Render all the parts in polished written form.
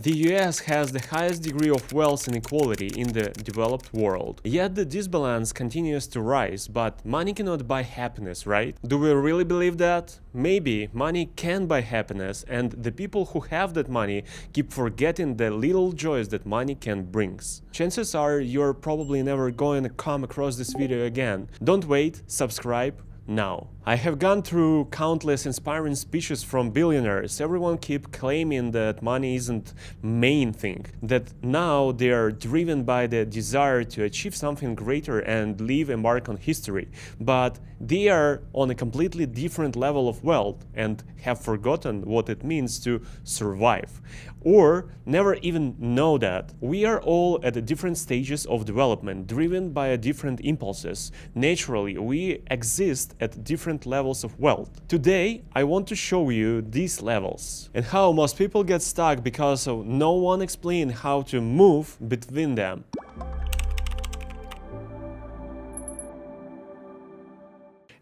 The US has the highest degree of wealth inequality in the developed world. Yet the disbalance continues to rise, but money cannot buy happiness, right? Do we really believe that? Maybe money can buy happiness, and the people who have that money keep forgetting the little joys that money can bring. Chances are you're probably never going to come across this video again. Don't wait, subscribe now. I have gone through countless inspiring speeches from billionaires. Everyone keep claiming that money isn't main thing, that now they are driven by the desire to achieve something greater and leave a mark on history. But they are on a completely different level of wealth and have forgotten what it means to survive, or never even know that. We are all at different stages of development, driven by different impulses. Naturally, we exist at different levels of wealth. Today, I want to show you these levels and how most people get stuck because of no one explains how to move between them.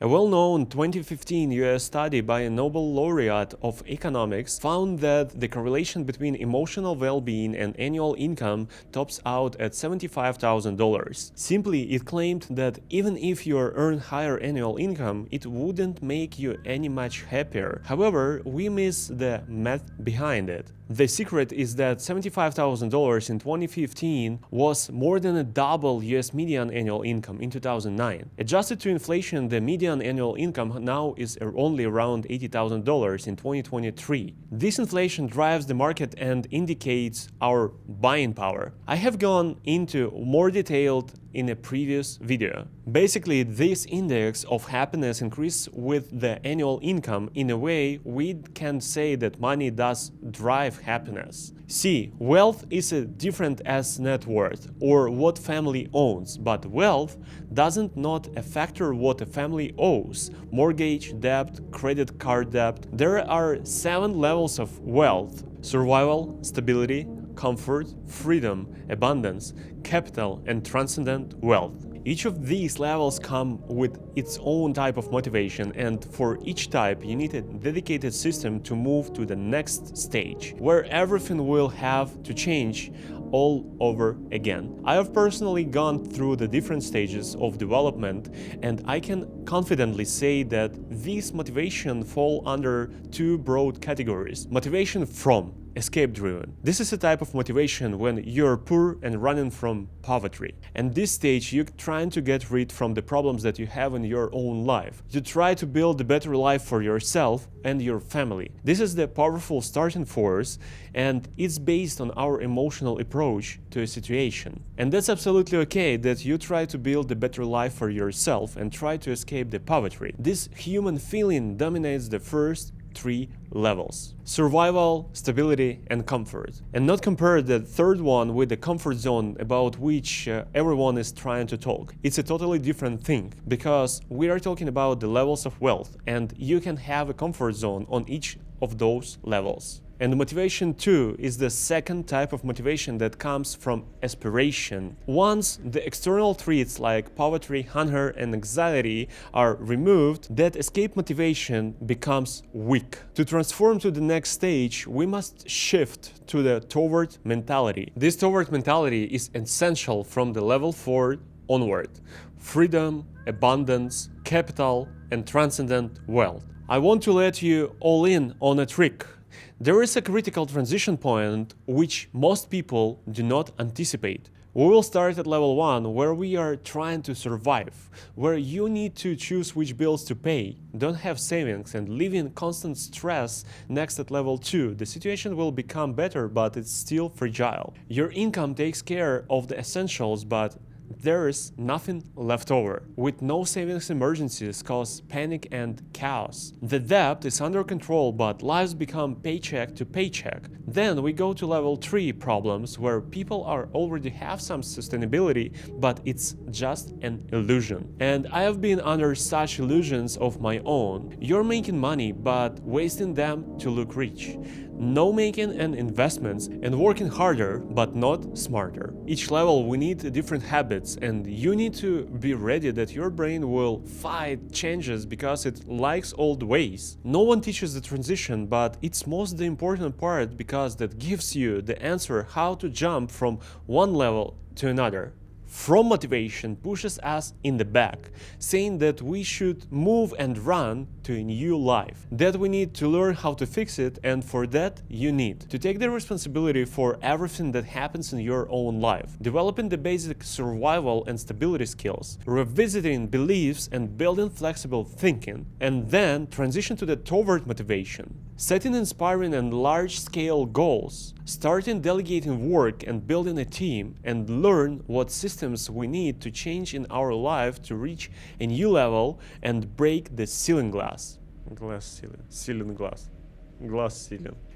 A well-known 2015 US study by a Nobel laureate of economics found that the correlation between emotional well-being and annual income tops out at $75,000. Simply, it claimed that even if you earn higher annual income, it wouldn't make you any much happier. However, we miss the math behind it. The secret is that $75,000 in 2015 was more than a double US median annual income in 2009. Adjusted to inflation, the median annual income now is only around $80,000 in 2023. This inflation drives the market and indicates our buying power. I have gone into more detailed in a previous video. Basically, this index of happiness increases with the annual income. In a way, we can say that money does drive happiness. See, wealth is different as net worth or what family owns, but wealth doesn't not a factor what a family owes: mortgage, debt, credit card debt. There are 7 levels of wealth: survival, stability, comfort, freedom, abundance, capital, and transcendent wealth. Each of these levels come with its own type of motivation, and for each type you need a dedicated system to move to the next stage, where everything will have to change all over again. I have personally gone through the different stages of development, and I can confidently say that these motivation fall under 2 broad categories. Motivation from escape-driven. This is a type of motivation when you're poor and running from poverty. And this stage, you're trying to get rid from the problems that you have in your own life. You try to build a better life for yourself and your family. This is the powerful starting force, and it's based on our emotional approach to a situation. And that's absolutely okay that you try to build a better life for yourself and try to escape the poverty. This human feeling dominates the first 3 levels: survival, stability, and comfort. And not compare the third one with the comfort zone about which everyone is trying to talk. It's a totally different thing, because we are talking about the levels of wealth, and you can have a comfort zone on each of those levels. And motivation 2 is the second type of motivation that comes from aspiration. Once the external threats like poverty, hunger, and anxiety are removed, that escape motivation becomes weak. To transform to the next stage, we must shift to the toward mentality. This toward mentality is essential from the level 4 onward: freedom, abundance, capital, and transcendent wealth. I want to let you all in on a trick. There is a critical transition point which most people do not anticipate. We will start at level 1, where we are trying to survive, where you need to choose which bills to pay, don't have savings, and live in constant stress. Next, at level 2, the situation will become better, but it's still fragile. Your income takes care of the essentials, but there is nothing left over. With no savings, emergencies cause panic and chaos. The debt is under control, but lives become paycheck to paycheck. Then we go to level 3 problems, where people are already have some sustainability, but it's just an illusion. And I have been under such illusions of my own. You're making money, but wasting them to look rich. no making and investments, and working harder but not smarter. Each level we need different habits, and you need to be ready that your brain will fight changes because it likes old ways. No one teaches the transition, but it's most the important part because that gives you the answer how to jump from one level to another. From motivation pushes us in the back, saying that we should move and run to a new life, that we need to learn how to fix it, and for that you need to take the responsibility for everything that happens in your own life, developing the basic survival and stability skills, revisiting beliefs and building flexible thinking, and then transition to the toward motivation, setting inspiring and large-scale goals, starting delegating work and building a team, and learn what systems we need to change in our life to reach a new level and break the ceiling glass. Glass ceiling.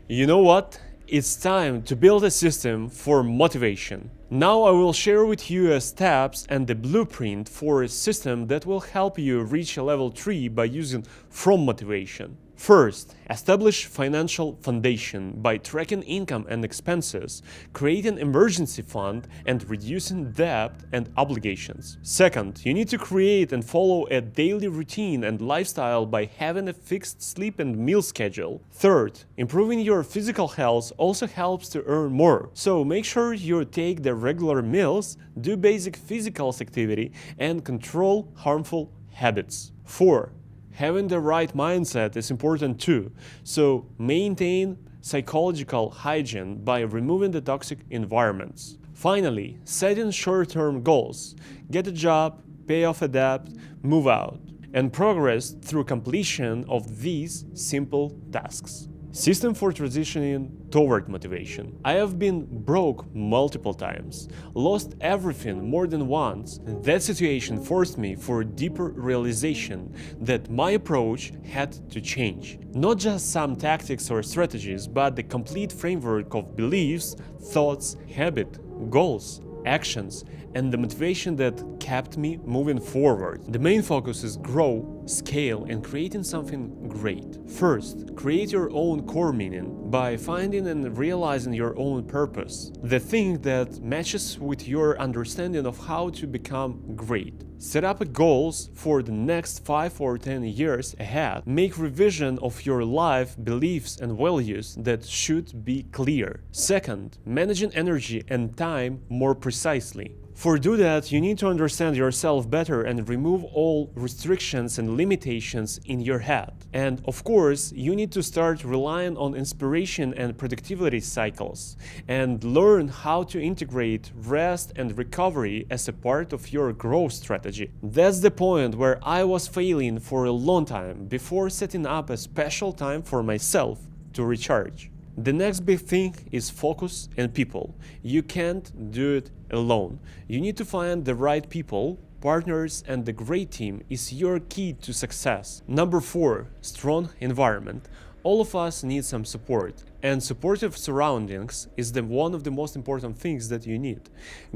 You know what? It's time to build a system for motivation. Now I will share with you steps and the blueprint for a system that will help you reach a level 3 by using from motivation. First, establish financial foundation by tracking income and expenses, creating emergency fund, and reducing debt and obligations. Second, you need to create and follow a daily routine and lifestyle by having a fixed sleep and meal schedule. Third, improving your physical health also helps to earn more. So make sure you take the regular meals, do basic physical activity, and control harmful habits. 4. Having the right mindset is important too, so maintain psychological hygiene by removing the toxic environments. Finally, setting short-term goals. Get a job, pay off a debt, move out, and progress through completion of these simple tasks. System for transitioning toward motivation. I have been broke multiple times, lost everything more than once. That situation forced me for a deeper realization that my approach had to change. Not just some tactics or strategies, but the complete framework of beliefs, thoughts, habit, goals, actions, and the motivation that kept me moving forward. The main focus is grow, scale, and creating something great. First, create your own core meaning by finding and realizing your own purpose, the thing that matches with your understanding of how to become great. Set up goals for the next 5 or 10 years ahead. Make revision of your life, beliefs, and values that should be clear. Second, managing energy and time more precisely. For do that, you need to understand yourself better and remove all restrictions and limitations in your head. And of course, you need to start relying on inspiration and productivity cycles and learn how to integrate rest and recovery as a part of your growth strategy. That's the point where I was failing for a long time before setting up a special time for myself to recharge. The next big thing is focus and people. You can't do it alone. You need to find the right people, partners, and the great team is your key to success. Number 4, strong environment. All of us need some support, and supportive surroundings is one of the most important things that you need.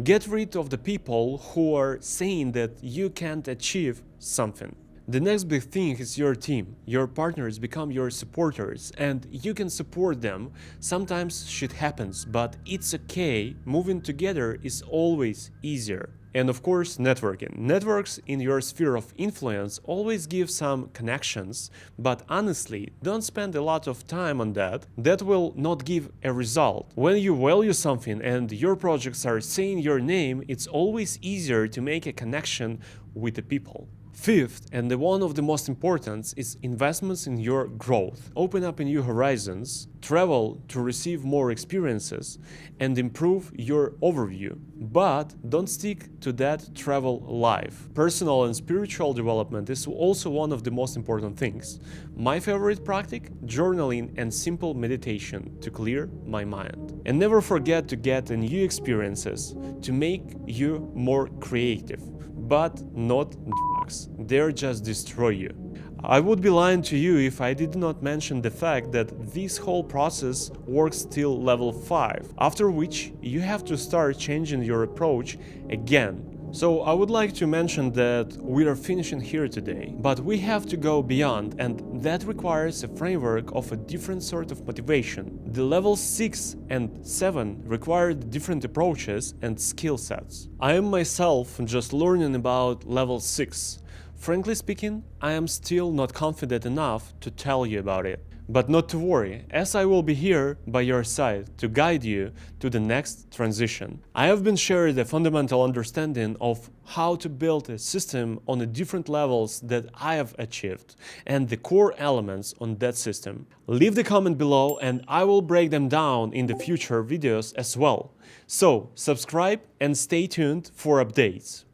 Get rid of the people who are saying that you can't achieve something. The next big thing is your team. Your partners become your supporters and you can support them. Sometimes shit happens, but it's okay. Moving together is always easier. And of course, networking. Networks in your sphere of influence always give some connections, but honestly, don't spend a lot of time on that. That will not give a result. When you value something and your projects are saying your name, it's always easier to make a connection with the people. Fifth, and one of the most important, is investments in your growth. Open up new horizons, travel to receive more experiences, and improve your overview. But don't stick to that travel life. Personal and spiritual development is also one of the most important things. My favorite practice? Journaling and simple meditation to clear my mind. And never forget to get new experiences to make you more creative, but not drugs. They'll just destroy you. I would be lying to you if I did not mention the fact that this whole process works till level 5, after which you have to start changing your approach again So I would like to mention that we are finishing here today, but we have to go beyond, and that requires a framework of a different sort of motivation. The levels 6 and 7 require different approaches and skill sets. I am myself just learning about level 6. Frankly speaking, I am still not confident enough to tell you about it. But not to worry, as I will be here by your side to guide you to the next transition. I have been shared a fundamental understanding of how to build a system on the different levels that I have achieved and the core elements on that system. Leave the comment below and I will break them down in the future videos as well. So subscribe and stay tuned for updates.